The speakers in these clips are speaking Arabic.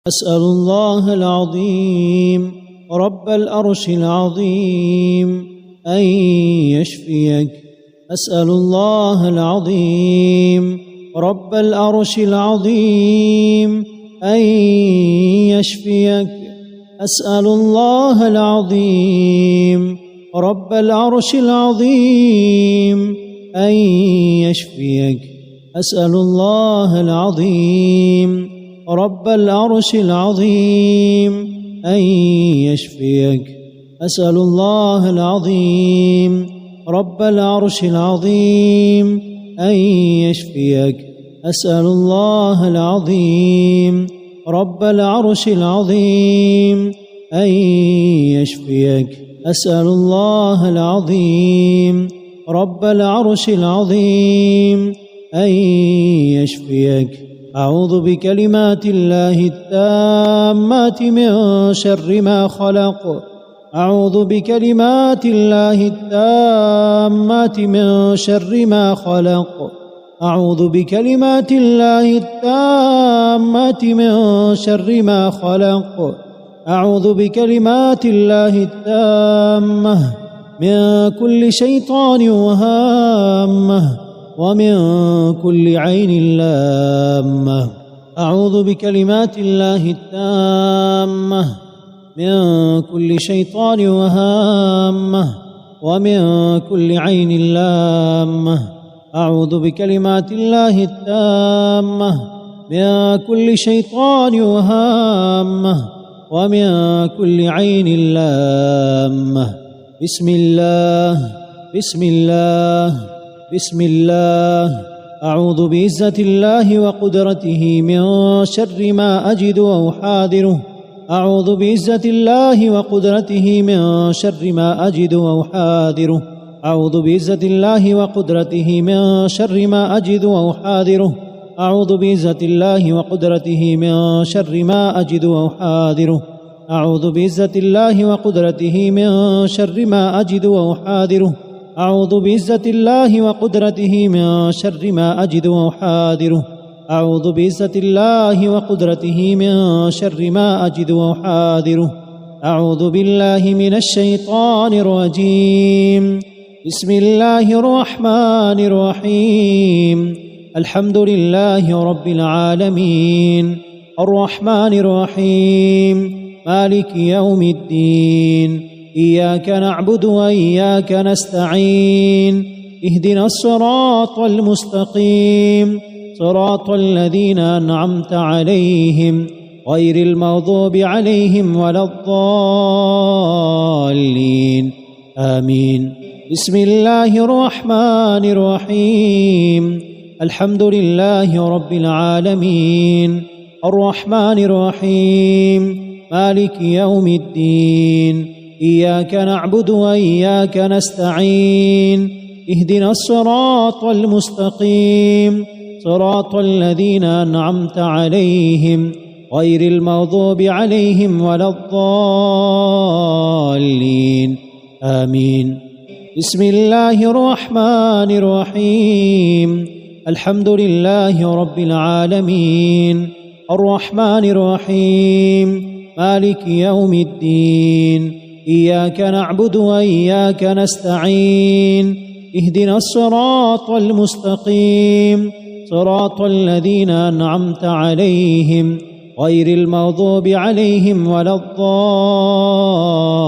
أسأل الله العظيم رب العرش العظيم أن يشفيك. أسأل الله العظيم رب العرش العظيم أن يشفيك. أسأل الله العظيم رب العرش العظيم أن يشفيك. أسأل الله العظيم رب العرش العظيم أن يشفيك. أسأل الله العظيم رب العرش العظيم أن يشفيك. أسأل الله العظيم رب العرش العظيم أن يشفيك. أسأل الله العظيم رب العرش العظيم أن يشفيك. أعوذ بكلمات الله التامات من شر ما خلق. أعوذ بكلمات الله التامات من شر ما خلق. أعوذ بكلمات الله التامات من شر ما خلق. أعوذ بكلمات الله التامة من كل شيطان وهامة ومن كل عين لامة. أعوذ بكلمات الله التامة من كل شيطان وهامة ومن كل عين لامة. أعوذ بكلمات الله التامة من كل شيطان وهامة ومن كل عين لامة. بسم الله بسم الله بسم الله. أعوذ بعزة الله وقدرته من شر ما أجد وأحاذره. أعوذ بعزة الله وقدرته من شر ما أجد وأحاذره. أعوذ بعزة الله وقدرته من شر ما أجد وأحاذره. أعوذ بعزة الله وقدرته من شر ما أجد وأحاذره. أعوذ بعزة الله وقدرته من شر ما أجد وأحاذره. أعوذ بعزة الله وقدرته من شر ما أجد وأحاذره. أعوذ بعزة الله وقدرته من شر ما أجد وأحاذره. أعوذ بالله من الشيطان الرجيم. بسم الله الرحمن الرحيم. الحمد لله رب العالمين الرحمن الرحيم مالك يوم الدين. إياك نعبد وإياك نستعين. اهدنا الصراط المستقيم صراط الذين أنعمت عليهم غير المغضوب عليهم ولا الضالين. آمين. بسم الله الرحمن الرحيم. الحمد لله رب العالمين الرحمن الرحيم مالك يوم الدين. إياك نعبد وإياك نستعين. اهدنا الصراط المستقيم صراط الذين أنعمت عليهم غير المغضوب عليهم ولا الضالين. آمين. بسم الله الرحمن الرحيم. الحمد لله رب العالمين الرحمن الرحيم مالك يوم الدين. إياك نعبد وإياك نستعين. اهدنا الصراط المستقيم صراط الذين أنعمت عليهم غير المغضوب عليهم ولا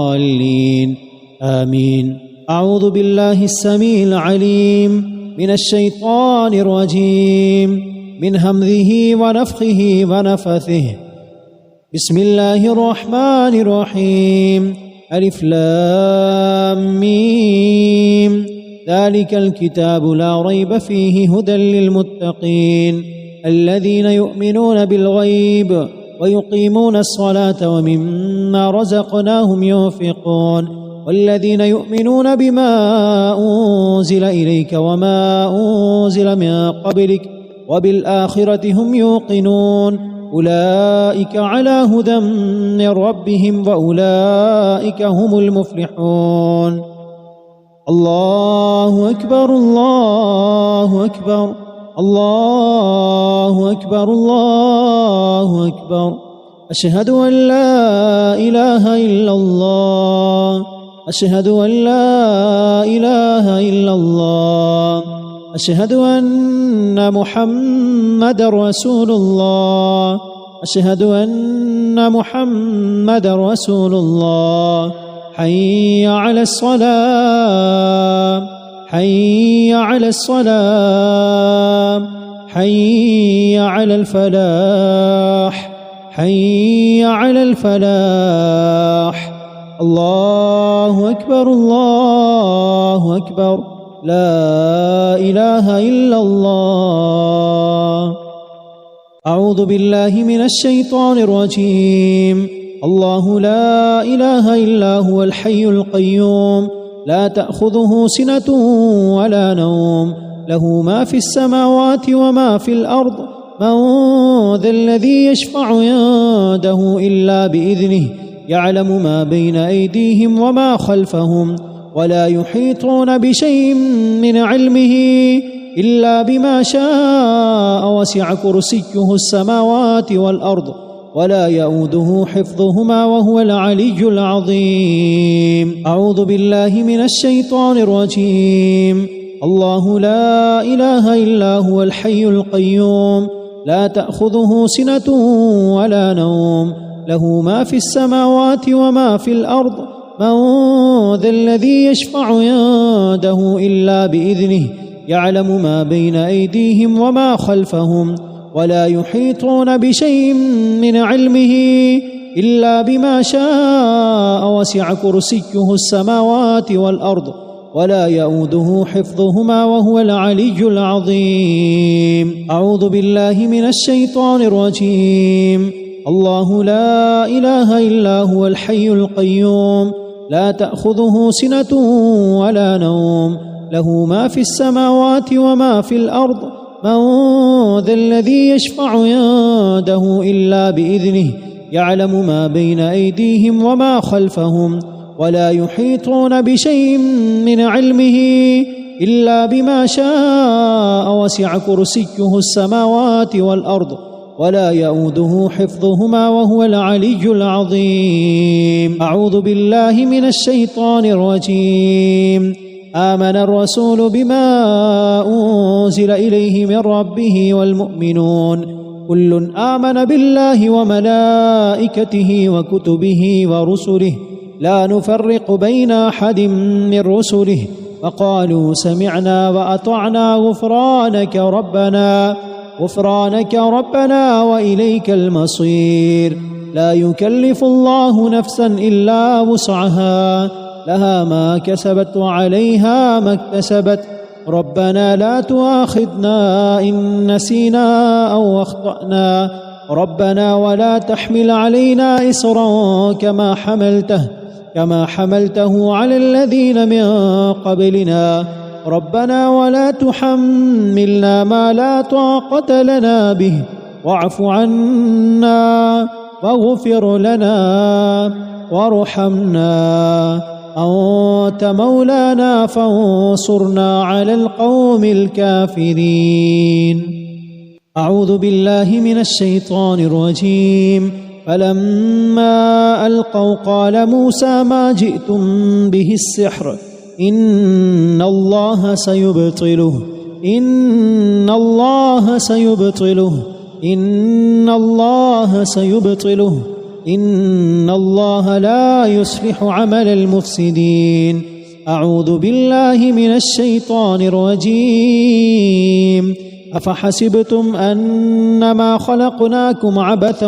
الضالين. آمين. أعوذ بالله السميع العليم من الشيطان الرجيم من همزه ونفخه ونفثه. بسم الله الرحمن الرحيم. ألف لام ميم. ذلك الكتاب لا ريب فيه هدى للمتقين الذين يؤمنون بالغيب ويقيمون الصلاة ومما رزقناهم ينفقون والذين يؤمنون بما أنزل إليك وما أنزل من قبلك وبالآخرة هم يوقنون أولئك على هدى من ربهم وأولئك هم المفلحون. الله أكبر الله أكبر الله أكبر الله أكبر أشهد أن لا إله إلا الله أشهد أن لا إله إلا الله أشهد أن محمدًا رسول الله أشهد أن محمدًا رسول الله حي على الصلاة حي على الصلاة حي على الفلاح حي على الفلاح الله أكبر الله أكبر لا إله إلا الله. أعوذ بالله من الشيطان الرجيم. الله لا إله إلا هو الحي القيوم لا تأخذه سنة ولا نوم له ما في السماوات وما في الأرض من ذا الذي يشفع عنده إلا بإذنه يعلم ما بين أيديهم وما خلفهم ولا يحيطون بشيء من علمه إلا بما شاء وسع كرسيه السماوات والأرض ولا يؤوده حفظهما وهو العلي العظيم. أعوذ بالله من الشيطان الرجيم. الله لا إله إلا هو الحي القيوم لا تأخذه سنة ولا نوم له ما في السماوات وما في الأرض من ذا الذي يشفع عنده إلا بإذنه يعلم ما بين أيديهم وما خلفهم ولا يحيطون بشيء من علمه إلا بما شاء وسع كرسيه السماوات والأرض ولا يؤوده حفظهما وهو العلي العظيم. أعوذ بالله من الشيطان الرجيم. الله لا إله إلا هو الحي القيوم لا تأخذه سنة ولا نوم له ما في السماوات وما في الأرض من ذا الذي يشفع عنده إلا بإذنه يعلم ما بين أيديهم وما خلفهم ولا يحيطون بشيء من علمه إلا بما شاء وسع كرسيه السماوات والأرض ولا يؤوده حفظهما وهو العلي العظيم. أعوذ بالله من الشيطان الرجيم. آمن الرسول بما أنزل إليه من ربه والمؤمنون كل آمن بالله وملائكته وكتبه ورسله لا نفرق بين أحد من رسله وقالوا سمعنا وأطعنا غفرانك ربنا وإليك المصير. لا يكلف الله نفسا إلا وسعها لها ما كسبت وعليها ما اكتسبت ربنا لا تؤاخذنا إن نسينا أو أخطأنا ربنا ولا تحمل علينا إصرا كما حملته على الذين من قبلنا ربنا ولا تحملنا ما لا طاقة لنا به واعف عنا واغفر لنا وارحمنا أنت مولانا فانصرنا على القوم الكافرين. أعوذ بالله من الشيطان الرجيم. فلما ألقوا قال موسى ما جئتم به السحر إن الله سيبطله إن الله لا يصلح عمل المفسدين. أعوذ بالله من الشيطان الرجيم. أفحسبتم أنما خلقناكم عبثا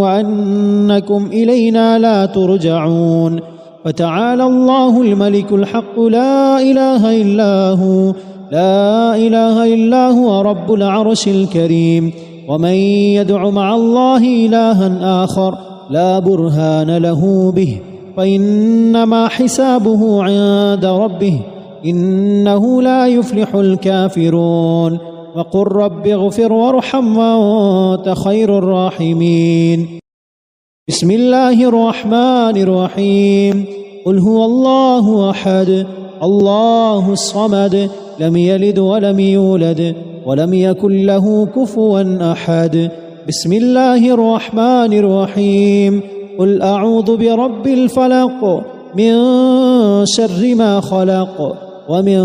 وأنكم إلينا لا ترجعون فتعالى الله الملك الحق لا إله إلا هو رب العرش الكريم. ومن يدع مع الله إلها آخر لا برهان له به فإنما حسابه عند ربه إنه لا يفلح الكافرون. وقل رب اغفر وارحم وأنت خير الراحمين. بسم الله الرحمن الرحيم. قل هو الله أحد الله الصمد لم يلد ولم يولد ولم يكن له كفوا أحد. بسم الله الرحمن الرحيم قل أعوذ برب الفلق من شر ما خلق ومن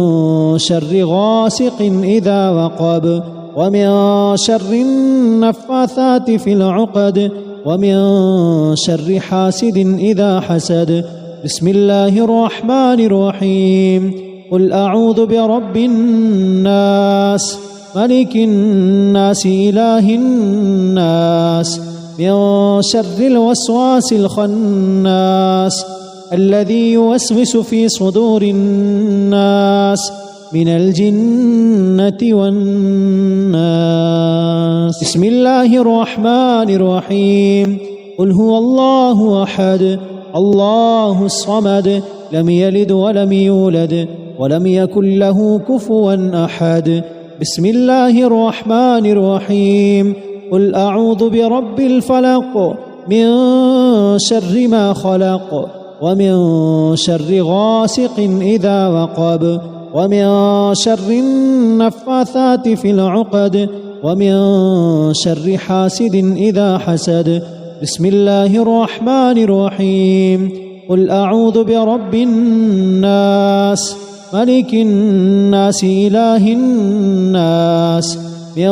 شر غاسق إذا وقب ومن شر النفاثات في العقد ومن شر حاسد إذا حسد بسم الله الرحمن الرحيم قل أعوذ برب الناس ملك الناس إله الناس من شر الوسواس الخناس الذي يوسوس في صدور الناس من الجنة والناس بسم الله الرحمن الرحيم قل هو الله أحد الله الصمد لم يلد ولم يولد ولم يكن له كفوا أحد بسم الله الرحمن الرحيم قل أعوذ برب الفلق من شر ما خلق ومن شر غاسق إذا وقب ومن شر النفاثات في العقد ومن شر حاسد إذا حسد بسم الله الرحمن الرحيم قل أعوذ برب الناس ملك الناس إله الناس من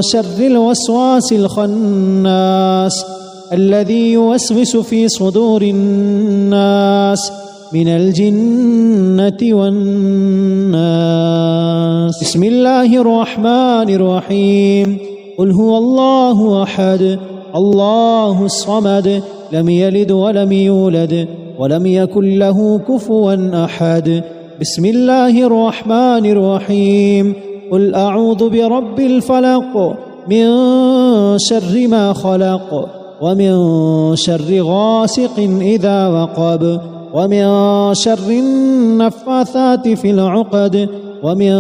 شر الوسواس الخناس الذي يوسوس في صدور الناس من الجنة والناس بسم الله الرحمن الرحيم قل هو الله أحد الله الصمد لم يلد ولم يولد ولم يكن له كفوا أحد بسم الله الرحمن الرحيم قل أعوذ برب الفلق من شر ما خلق ومن شر غاسق إذا وقب ومن شر النفاثات في العقد ومن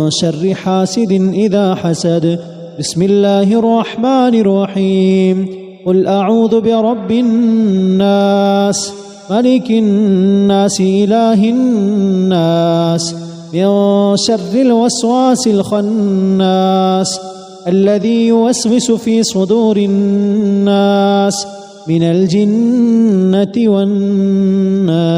شر حاسد إذا حسد بسم الله الرحمن الرحيم قل أعوذ برب الناس ملك الناس إله الناس من شر الوسواس الخناس الذي يوسوس في صدور الناس من الجنة والناس